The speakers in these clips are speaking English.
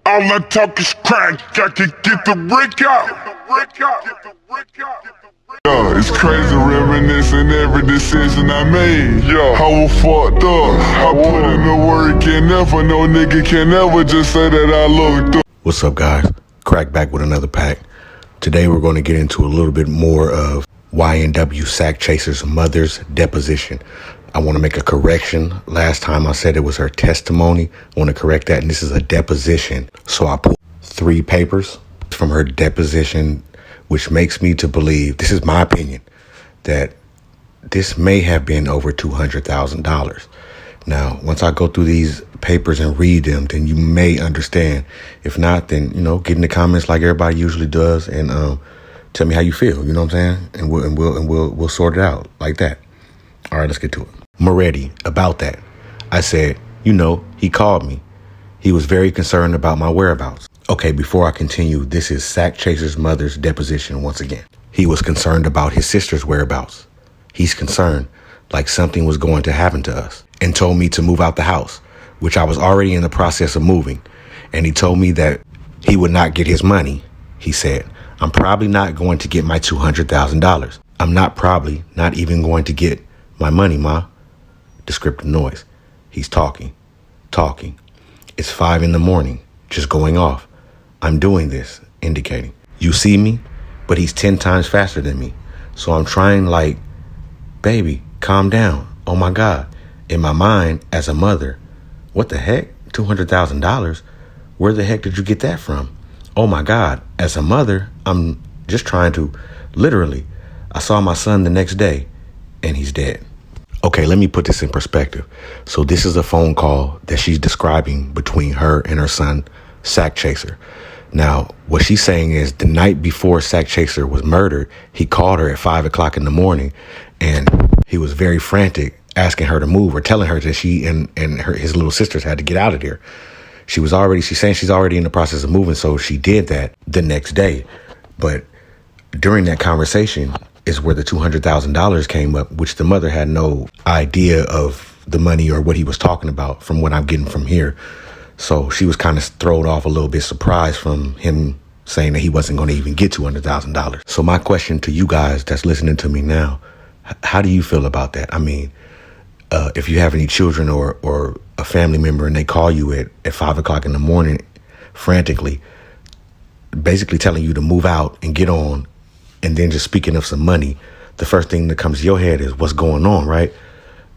All I talk is crack, I can get the RICO. Yeah, it's crazy reminiscing every decision I made. Yeah, I was fucked up. I put in the work and never no nigga can ever just say that I looked up. What's up, guys? Crack back with another pack. Today we're going to get into a little bit more of YNW Sack Chaser's mother's deposition. I want to make a correction. Last time I said it was her testimony. I want to correct that, and this is a deposition. So I pulled 3 papers from her deposition, which makes me to believe, this is my opinion, that this may have been over $200,000. Now, once I go through these papers and read them, then you may understand. If not, then, get in the comments like everybody usually does and tell me how you feel, you know what I'm saying? And we'll sort it out like that. All right, let's get to it. Moretti, about that. I said, he called me. He was very concerned about my whereabouts. Okay, before I continue, this is Sack Chaser's mother's deposition once again. He was concerned about his sister's whereabouts. He's concerned like something was going to happen to us and told me to move out the house, which I was already in the process of moving. And he told me that he would not get his money. He said, I'm probably not going to get my $200,000. I'm not even going to get my money, Ma. Descriptive noise. He's talking. It's 5 a.m, just going off. I'm doing this, indicating. You see me, but he's 10 times faster than me. So I'm trying like, baby, calm down. Oh my God. In my mind, as a mother, what the heck? $200,000? Where the heck did you get that from? Oh my God. As a mother, I'm just trying to, literally, I saw my son the next day and he's dead. Okay, let me put this in perspective. So this is a phone call that she's describing between her and her son, Sack Chaser. Now, what she's saying is the night before Sack Chaser was murdered, he called her at 5 o'clock in the morning and he was very frantic, asking her to move or telling her that she and his little sisters had to get out of there. She's saying she's already in the process of moving, so she did that the next day. But during that conversation is where the $200,000 came up, which the mother had no idea of the money or what he was talking about from what I'm getting from here. So she was kind of thrown off a little bit, surprised from him saying that he wasn't going to even get $200,000. So my question to you guys that's listening to me now, how do you feel about that? I mean, if you have any children or a family member and they call you at 5 o'clock in the morning, frantically, basically telling you to move out and get on, and then just speaking of some money, the first thing that comes to your head is what's going on, right?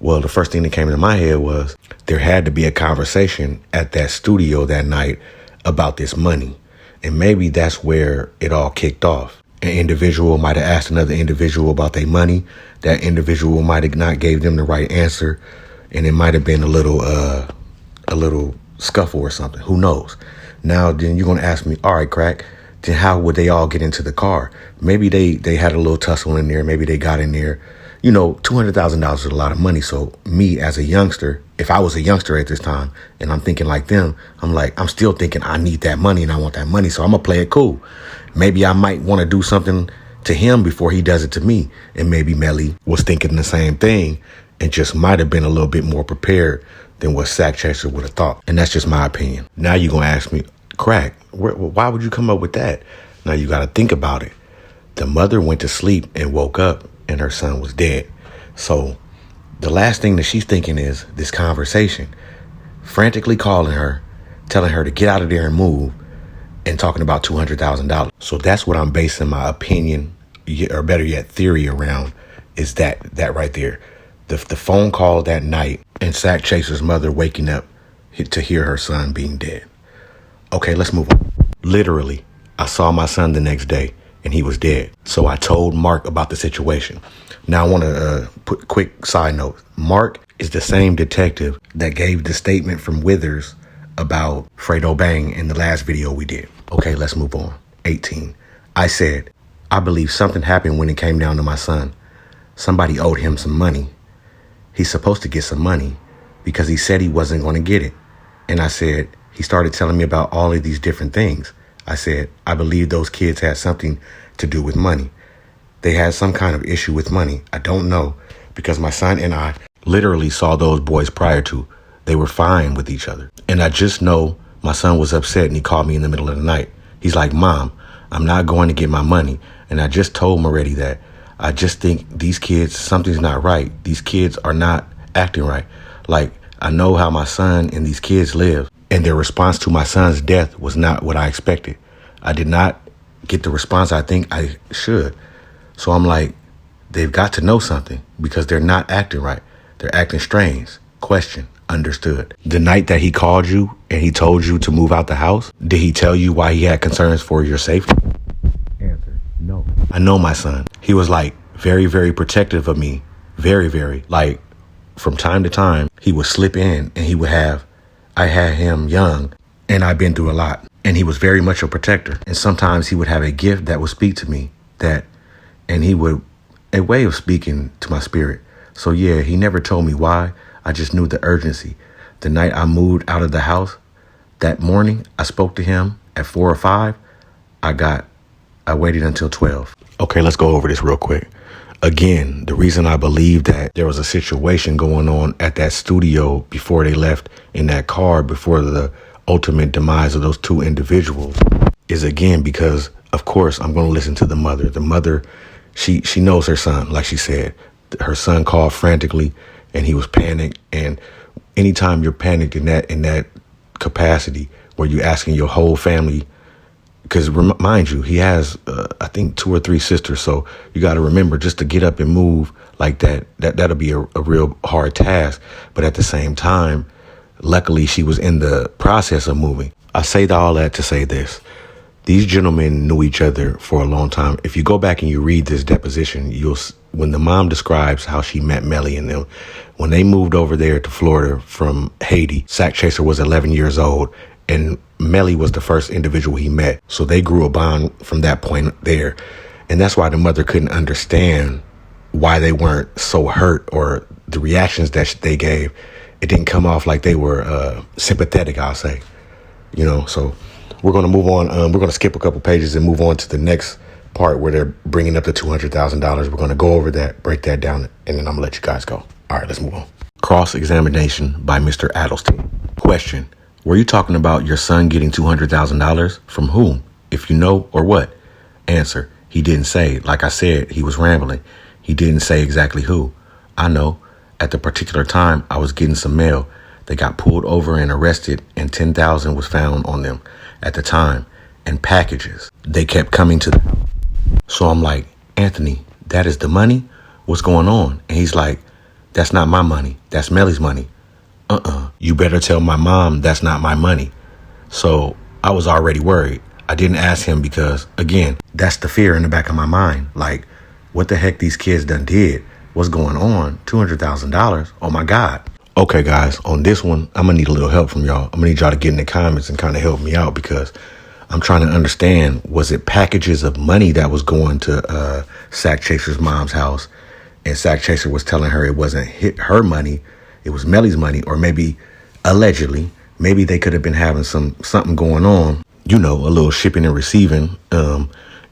Well, the first thing that came into my head was there had to be a conversation at that studio that night about this money. And maybe that's where it all kicked off. An individual might have asked another individual about their money. That individual might have not gave them the right answer. And it might have been a little scuffle or something. Who knows? Now, then you're going to ask me, all right, Crack, then how would they all get into the car? Maybe they had a little tussle in there. Maybe they got in there. $200,000 is a lot of money. So me as a youngster, if I was a youngster at this time and I'm thinking like them, I'm still thinking I need that money and I want that money. So I'm going to play it cool. Maybe I might want to do something to him before he does it to me. And maybe Melly was thinking the same thing and just might have been a little bit more prepared than what Sack Chaser would have thought. And that's just my opinion. Now you're going to ask me, Crack, why would you come up with that? Now you got to think about it. The mother went to sleep and woke up and her son was dead. So the last thing that she's thinking is this conversation, frantically calling her, telling her to get out of there and move, and talking about $200,000. So that's what I'm basing my opinion, or better yet, theory around, is that right there. The phone call that night and Sack Chaser's mother waking up to hear her son being dead. Okay, let's move on. Literally, I saw my son the next day and he was dead. So I told Mark about the situation. Now I want to put a quick side note. Mark is the same detective that gave the statement from Withers about Fredo Bang in the last video we did. Okay, let's move on. 18. I said, I believe something happened when it came down to my son. Somebody owed him some money. He's supposed to get some money because he said he wasn't going to get it. And I said, he started telling me about all of these different things. I said, I believe those kids had something to do with money. They had some kind of issue with money. I don't know, because my son and I literally saw those boys prior to. They were fine with each other. And I just know My son was upset and he called me in the middle of the night. He's like, Mom, I'm not going to get my money. And I just told him already that I just think these kids, something's not right. These kids are not acting right. Like, I know how my son and these kids live. And their response to my son's death was not what I expected. I did not get the response I think I should. So I'm like, they've got to know something because they're not acting right. They're acting strange. Question. Understood. The night that he called you and he told you to move out the house, did he tell you why he had concerns for your safety? Answer. No. I know my son. He was like very, very protective of me. Very, very. Like from time to time, he would slip in and I had him young and I've been through a lot. And he was very much a protector. And sometimes he would have a gift that would speak to me and he would, a way of speaking to my spirit. So yeah, he never told me why. I just knew the urgency. The night I moved out of the house, that morning, I spoke to him at 4 or 5. I waited until 12. Okay, let's go over this real quick. Again, the reason I believe that there was a situation going on at that studio before they left in that car before the ultimate demise of those two individuals is again because, of course, I'm going to listen to the mother. The mother, she knows her son, like she said. Her son called frantically and he was panicked. And anytime you're panicked in that capacity where you're asking your whole family, because mind you, he has, I think 2 or 3 sisters. So you got to remember just to get up and move like that'll be a real hard task. But at the same time, luckily she was in the process of moving. I say all that to say this. These gentlemen knew each other for a long time. If you go back and you read this deposition, when the mom describes how she met Melly and them, when they moved over there to Florida from Haiti, Sack Chaser was 11 years old and Melly was the first individual he met. So they grew a bond from that point there. And that's why the mother couldn't understand why they weren't so hurt or the reactions that they gave. It didn't come off like they were sympathetic, I'll say. So we're going to move on. We're going to skip a couple pages and move on to the next part where they're bringing up the $200,000. We're going to go over that, break that down, and then I'm going to let you guys go. All right, let's move on. Cross-examination by Mr. Adelstein. Question. Were you talking about your son getting $200,000? From whom? If you know, or what? Answer. He didn't say. Like I said, he was rambling. He didn't say exactly who. I know. At the particular time, I was getting some mail. They got pulled over and arrested, and $10,000 was found on them at the time, and packages. They kept coming to the house. So I'm like, Anthony, that is the money? What's going on? And he's like, that's not my money. That's Melly's money. You better tell my mom that's not my money. So I was already worried. I didn't ask him because, again, that's the fear in the back of my mind. Like, what the heck these kids done did? What's going on? $200,000? Oh, my God. Okay, guys, on this one, I'm going to need a little help from y'all. I'm going to need y'all to get in the comments and kind of help me out because I'm trying to understand, was it packages of money that was going to Sack Chaser's mom's house and Sack Chaser was telling her it wasn't her money, it was Melly's money, or maybe allegedly, maybe they could have been having something going on, a little shipping and receiving,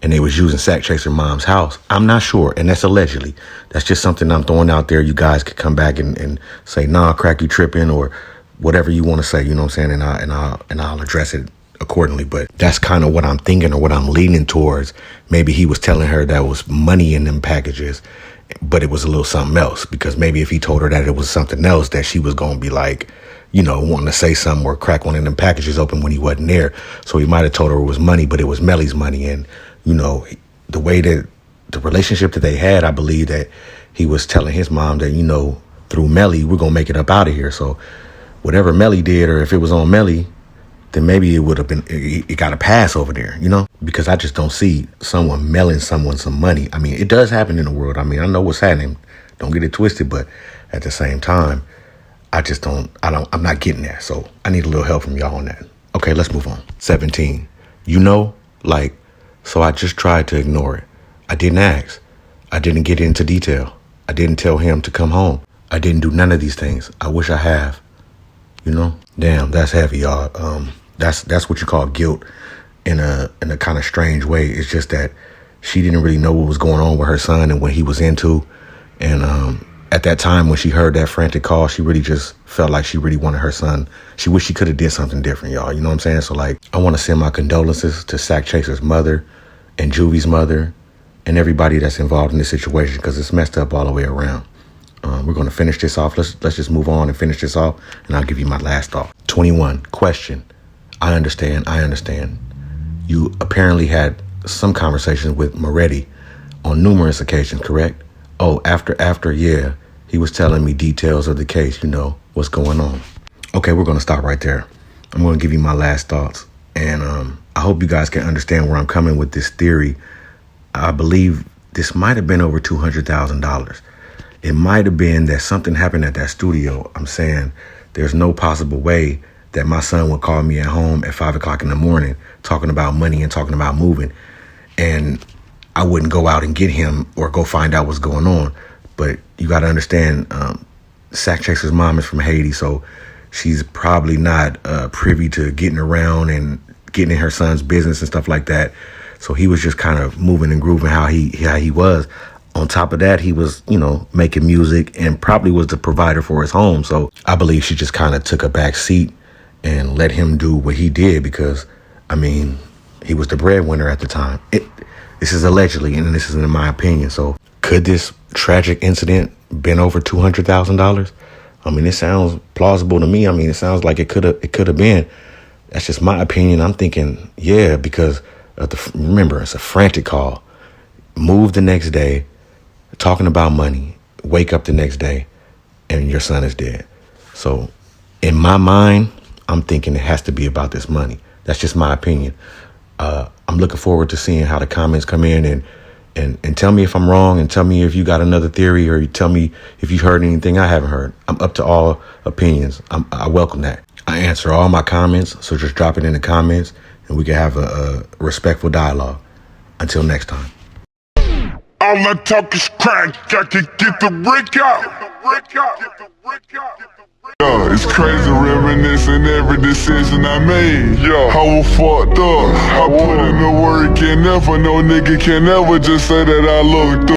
and they was using Sack Chaser mom's house. I'm not sure, and that's allegedly. That's just something I'm throwing out there. You guys could come back and say, nah, crack, you tripping, or whatever you want to say, you know what I'm saying, and I'll address it accordingly. But that's kind of what I'm thinking or what I'm leaning towards. Maybe he was telling her that was money in them packages, but it was a little something else, because maybe if he told her that it was something else, that she was going to be like, wanting to say something or crack one of them packages open when he wasn't there. So he might have told her it was money, but it was Melly's money. And, the way that the relationship that they had, I believe that he was telling his mom that, through Melly, we're going to make it up out of here. So whatever Melly did, or if it was on Melly, then maybe it would have been, it got a pass over there, because I just don't see someone mailing someone some money. I mean, it does happen in the world. I mean, I know what's happening. Don't get it twisted. But at the same time, I'm not getting that. So I need a little help from y'all on that. Okay, let's move on. 17. So I just tried to ignore it. I didn't ask. I didn't get into detail. I didn't tell him to come home. I didn't do none of these things. I wish I have. Damn, that's heavy, y'all. That's what you call guilt in a kind of strange way. It's just that she didn't really know what was going on with her son and what he was into. And at that time when she heard that frantic call, she really just felt like she really wanted her son. She wished she could have did something different, y'all. You know what I'm saying? So like, I want to send my condolences to Sack Chaser's mother and Juvie's mother and everybody that's involved in this situation, because it's messed up all the way around. We're going to finish this off. Let's just move on and finish this off, and I'll give you my last thought. 21, question. I understand. You apparently had some conversations with Moretti on numerous occasions, correct? Oh, after, yeah. He was telling me details of the case, you know, what's going on. Okay, we're going to stop right there. I'm going to give you my last thoughts. And I hope you guys can understand where I'm coming with this theory. I believe this might have been over $200,000. It might have been that something happened at that studio. I'm saying there's no possible way that my son would call me at home at 5 o'clock in the morning talking about money and talking about moving, and I wouldn't go out and get him or go find out what's going on. But you got to understand, Sack Chaser's mom is from Haiti, so she's probably not privy to getting around and getting in her son's business and stuff like that. So he was just kind of moving and grooving how he was. On top of that, he was, you know, making music and probably was the provider for his home. So I believe she just kind of took a back seat and let him do what he did because, I mean, he was the breadwinner at the time. This is allegedly, and this is in my opinion. So could this tragic incident been over $200,000? I mean, it sounds plausible to me. I mean, it sounds like it could have been. That's just my opinion. I'm thinking, yeah, because remember, it's a frantic call. Move the next day, talking about money, wake up the next day, and your son is dead. So in my mind, I'm thinking it has to be about this money. That's just my opinion. I'm looking forward to seeing how the comments come in and tell me if I'm wrong, and tell me if you got another theory, or you tell me if you heard anything I haven't heard. I'm up to all opinions. I welcome that. I answer all my comments, so just drop it in the comments and we can have a respectful dialogue. Until next time. All I talk is crack, I can get the RICO. Yeah, it's crazy reminiscing every decision I made. Yeah, I was fucked up. I put in the work and never, no nigga can ever just say that I looked up.